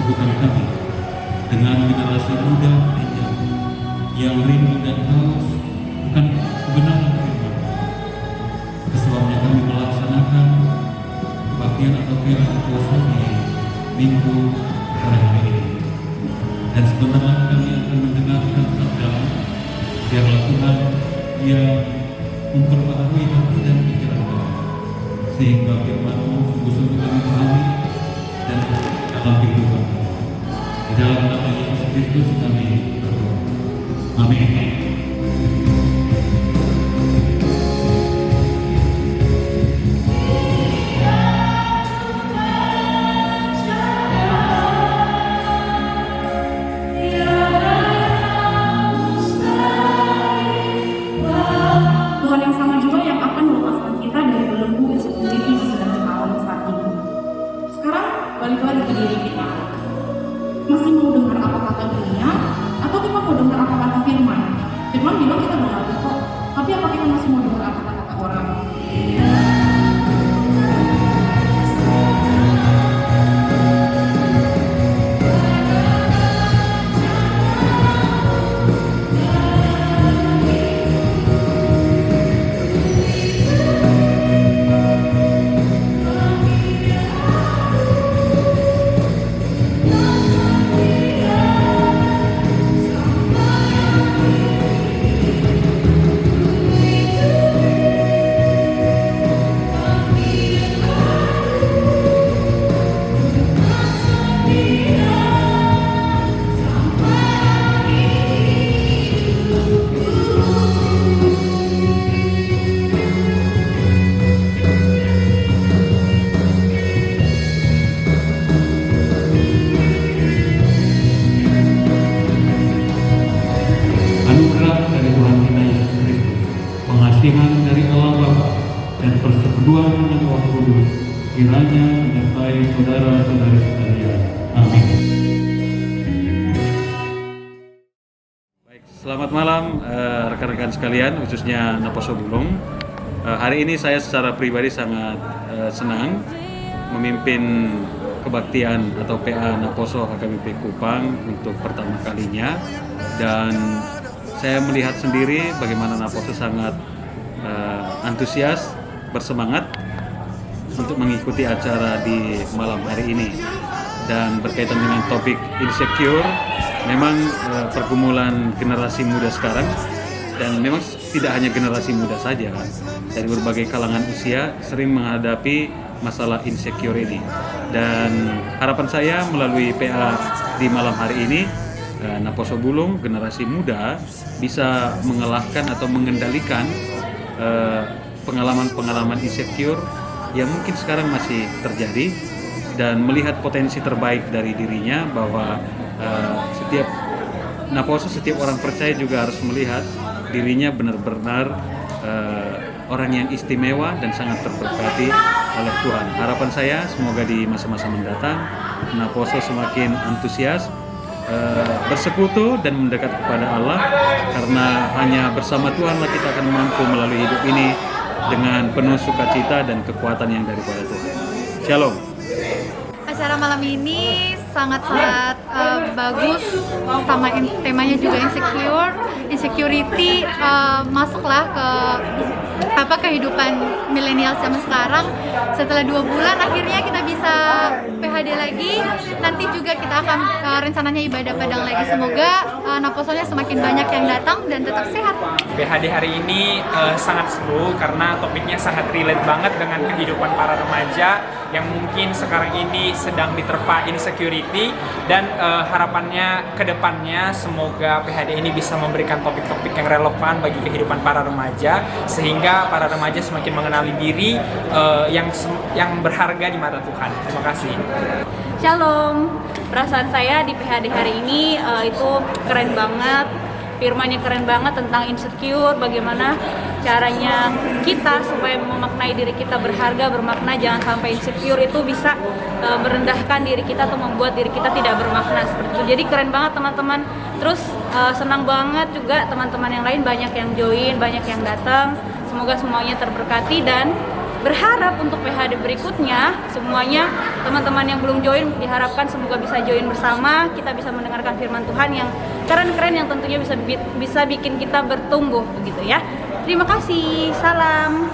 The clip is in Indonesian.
Tuhan kami dengan generasi muda yang rindu dan haus akan kebenaran firman. Sebabnya kami melaksanakan kebaktian atau kegiatan di minggu hari ini. Dan sebentar lagi kami akan mendengarkan sabda. Biarlah Tuhan yang memperbaharui hati dan pikiran kami, sehingga firman-Mu sungguh-sungguh kami pahami dan dalam kehidupan kami. Di dalam nama Yesus Kristus kami berdoa. Amin. Tuhan yang sama juga yang akan melepaskan kita dari belenggu insecurity yang sedang kita alami saat ini. Sekarang balik lagi ke diri kita. Masih mau dengar apa kata dunia atau kita mau dengar apa kata firman? Firman bilang kita mengerti kok, tapi apa kita masih mau dengar apa kata orang? Anugerah dari Tuhan kita Yesus Kristus, pengasihan dari Allah Bapa, dan persekutuan dengan Roh Kudus kiranya menyertai saudara-saudari sekalian. Amin. Baik, selamat malam rekan-rekan sekalian, khususnya Naposo Bulung. Hari ini saya secara pribadi sangat senang memimpin kebaktian atau PA Naposo HKBP Kupang untuk pertama kalinya, dan saya melihat sendiri bagaimana Naposo sangat antusias, bersemangat untuk mengikuti acara di malam hari ini. Dan berkaitan dengan topik insecure, memang pergumulan generasi muda sekarang, dan memang tidak hanya generasi muda saja, dari berbagai kalangan usia sering menghadapi masalah insecure ini. Dan harapan saya melalui PA di malam hari ini, Naposo Bulung, generasi muda bisa mengalahkan atau mengendalikan pengalaman-pengalaman insecure yang mungkin sekarang masih terjadi, dan melihat potensi terbaik dari dirinya, bahwa setiap Naposo, setiap orang percaya juga harus melihat dirinya benar-benar orang yang istimewa dan sangat terberkati oleh Tuhan. Harapan saya semoga di masa-masa mendatang Naposo semakin antusias bersekutu dan mendekat kepada Allah, karena hanya bersama Tuhanlah kita akan mampu melalui hidup ini dengan penuh sukacita dan kekuatan yang daripada Tuhan. Shalom. Acara malam ini sangat-sangat bagus, temanya juga insecurity masuklah ke kehidupan milenial zaman sekarang. Setelah 2 bulan akhirnya kita bisa PHD lagi. Nanti juga kita akan rencananya ibadah padang lagi. Semoga Naposonya semakin banyak yang datang dan tetap sehat. PHD hari ini sangat seru karena topiknya sangat relate banget dengan kehidupan para remaja yang mungkin sekarang ini sedang diterpa insecurity, dan harapannya ke depannya semoga PHD ini bisa memberikan topik-topik yang relevan bagi kehidupan para remaja, sehingga para remaja semakin mengenali diri yang berharga di mata Tuhan. Terima kasih. Shalom, perasaan saya di PHD hari ini itu keren banget. Firmannya keren banget tentang insecure, bagaimana caranya kita supaya memaknai diri kita berharga, bermakna, jangan sampai insecure itu bisa merendahkan diri kita atau membuat diri kita tidak bermakna seperti itu. Jadi keren banget teman-teman. Terus senang banget juga teman-teman yang lain banyak yang join, banyak yang datang. Semoga semuanya terberkati dan berharap untuk PHD berikutnya semuanya teman-teman yang belum join diharapkan semoga bisa join bersama, kita bisa mendengarkan firman Tuhan yang keren-keren yang tentunya bisa bikin kita bertumbuh begitu ya. Terima kasih. Salam.